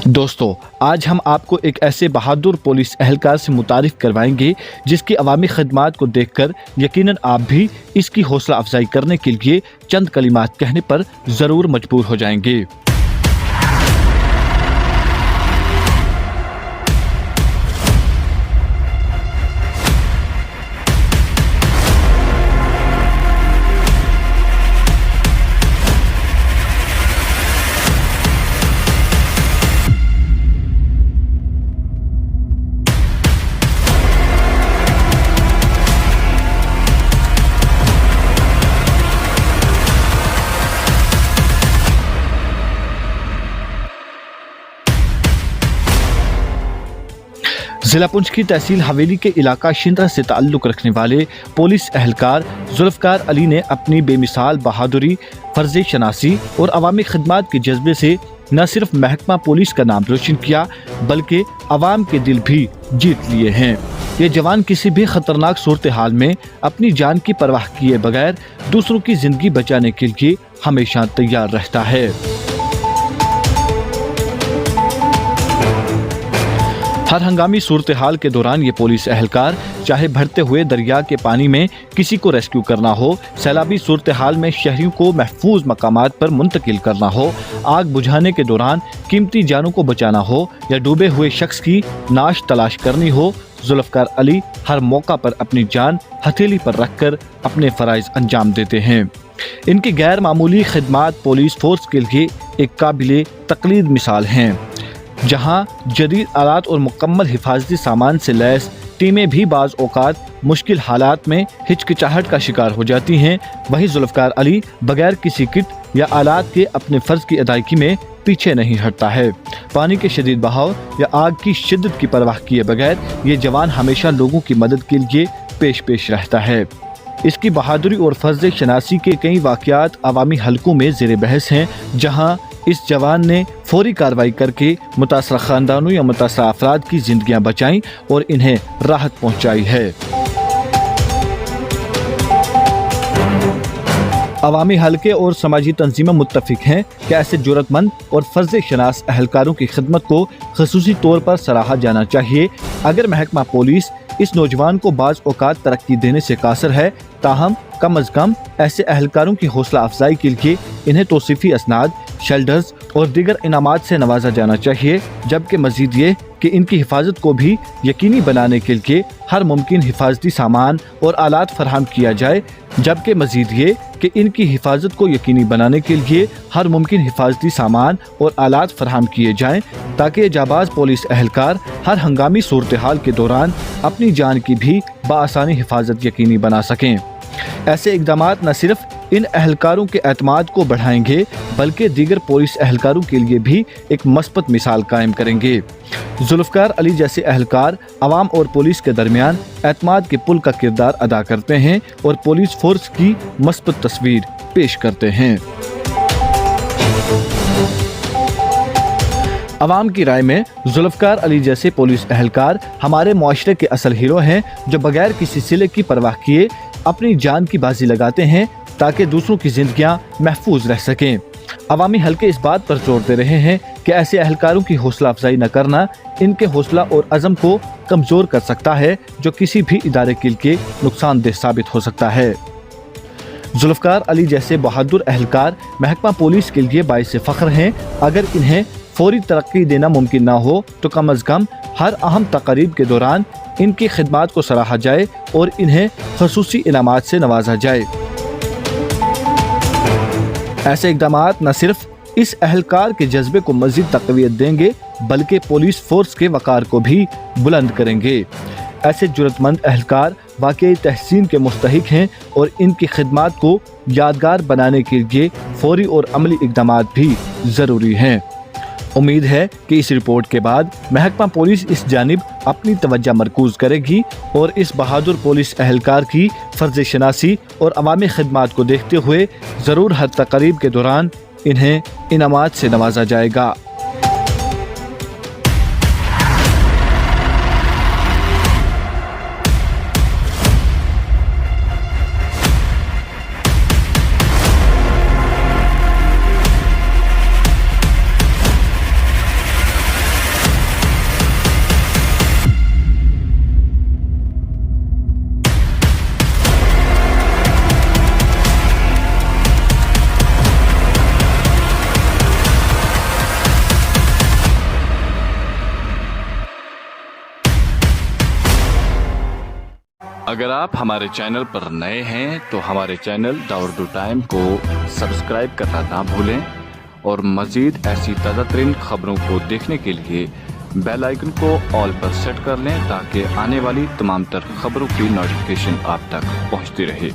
दोस्तों, आज हम आपको एक ऐसे बहादुर पुलिस एहलकार से मुतारिफ करवाएंगे जिसकी अवामी खिदमात को देखकर यकीनन आप भी इसकी हौसला अफजाई करने के लिए चंद कलिमात कहने पर ज़रूर मजबूर हो जाएंगे। जिला पुंछ की तहसील हवेली के इलाका शिंद्रा से ताल्लुक़ रखने वाले पुलिस एहलकार जुल्फ़कार अली ने अपनी बेमिसाल बहादुरी, फ़र्ज़ शनासी और अवामी खिदमात के जज्बे से न सिर्फ महकमा पुलिस का नाम रोशन किया बल्कि अवाम के दिल भी जीत लिए हैं। ये जवान किसी भी ख़तरनाक सूरत हाल में अपनी जान की परवाह किए बगैर दूसरों की ज़िंदगी बचाने के लिए हमेशा तैयार रहता है। हर हंगामी सूरत हाल के दौरान ये पुलिस एहलकार चाहे बढ़ते हुए दरिया के पानी में किसी को रेस्क्यू करना हो, सैलाबी सूरत हाल में शहरियों को महफूज मकामात पर मुंतकिल करना हो, आग बुझाने के दौरान कीमती जानों को बचाना हो या डूबे हुए शख्स की नाश तलाश करनी हो, जुल्फ़कार अली हर मौका पर अपनी जान हथेली पर रखकर अपने फ़राइज़ अंजाम देते हैं। इनकी गैर मामूली खिदमात पुलिस फोर्स के लिए एक काबिले तक़लीद मिसाल हैं। जहां जदीद आलात और मुकम्मल हिफाजती सामान से लैस टीमें भी बाज़ औक़ात मुश्किल हालात में हिचकिचाहट का शिकार हो जाती हैं, वहीं जुल्फ़कार अली बगैर किसी किट या आलात के अपने फ़र्ज़ की अदायगी में पीछे नहीं हटता है। पानी के शदीद बहाव या आग की शिद्दत की परवाह किए बगैर ये जवान हमेशा लोगों की मदद के लिए पेश रहता है। इसकी बहादुरी और फ़र्ज़ शनासी के कई वाक़यात अवामी हलकों में ज़ेर बहस हैं, जहाँ इस जवान ने फौरी कार्रवाई करके मुतासरा ख़ानदानों या मुतासरा अफराद की ज़िंदगियाँ बचाईं और इन्हें राहत पहुँचाई है। अवामी हलके और समाजी तंजीमें मुत्तफ़िक हैं कि ऐसे जुर्रतमंद और फ़र्ज़ शनास एहलकारों की खिदमत को ख़ुसूसी तौर पर सराहा जाना चाहिए। अगर महकमा पुलिस इस नौजवान को बाज़ औक़ात तरक्की देने से कासर है, ताहम कम अज़ कम ऐसे एहलकारों की हौसला अफजाई के लिए इन्हें तौसीफ़ी असनाद, शेल्टर्स और दीगर इनामात से नवाजा जाना चाहिए। जबकि मज़ीद ये कि इनकी हिफाजत को भी यकीनी बनाने के लिए हर मुमकिन हिफाजती सामान और आलात फराहम किया जाए जबकि मज़ीद ये कि इनकी हिफाजत को यकीनी बनाने के लिए हर मुमकिन हिफाजती सामान और आलात फराहम किए जाएँ ताकि जाबाज पुलिस एहलकार हर हंगामी सूरत हाल के दौरान अपनी जान की भी बआसानी हिफाजत यकीनी बना सकें। ऐसे इक़दामात न सिर्फ इन एहलकारों के एतमाद को बढ़ाएंगे बल्कि दीगर पुलिस एहलकारों के लिए भी एक मस्बत मिसाल कायम करेंगे। जुल्फ़कार अली जैसे एहलकार अवाम और पुलिस के दरमियान एतमाद के पुल का किरदार अदा करते हैं और पुलिस फोर्स की मस्बत तस्वीर पेश करते हैं। अवाम की राय में जुल्फ़कार अली जैसे पुलिस एहलकार हमारे मुआशरे के असल हीरो हैं, जो बगैर किसी सिले की परवाह किए अपनी जान की बाजी लगाते हैं ताकि दूसरों की जिंदगियां महफूज रह सकें। अवामी हलके इस बात पर जोर दे रहे हैं कि ऐसे एहलकारों की हौसला अफजाई न करना इनके हौसला और अज़म को कमज़ोर कर सकता है, जो किसी भी इदारे के लिए नुकसानदेह साबित हो सकता है। जुल्फ़कार अली जैसे बहादुर एहलकार महकमा पुलिस के लिए बाइस फ़ख्र हैं। अगर इन्हें फौरी तरक्की देना मुमकिन ना हो तो कम अज़ कम हर अहम तक़रीब के दौरान इनकी खिदमात को सराहा जाए और इन्हें ख़ुसूसी इनामात से नवाजा जाए। ऐसे इक़दामात न सिर्फ इस एहलकार के जज्बे को मज़ीद तक़वियत देंगे बल्कि पुलिस फोर्स के वक़ार को भी बुलंद करेंगे। ऐसे जुर्रतमंद एहलकार वाकई तहसीन के मुस्तहिक हैं और इनकी खिदमात को यादगार बनाने के लिए फौरी और अमली इक़दामात भी ज़रूरी हैं। उम्मीद है कि इस रिपोर्ट के बाद महकमा पुलिस इस जानिब अपनी तवज्जो मरकूज़ करेगी और इस बहादुर पुलिस एहलकार की फ़र्ज़ शनासी और अवामी खिदमात को देखते हुए ज़रूर हर तक़रीब के दौरान इन्हें इनामात से नवाजा जाएगा। اگر آپ ہمارے چینل پر نئے ہیں تو ہمارے چینل دا اردو ٹائم کو سبسکرائب کرنا نہ بھولیں اور مزید ایسی تازہ ترین خبروں کو دیکھنے کے لیے بیل آئیکن کو آل پر سیٹ کر لیں تاکہ آنے والی تمام تر خبروں کی نوٹیفیکیشن آپ تک پہنچتی رہے۔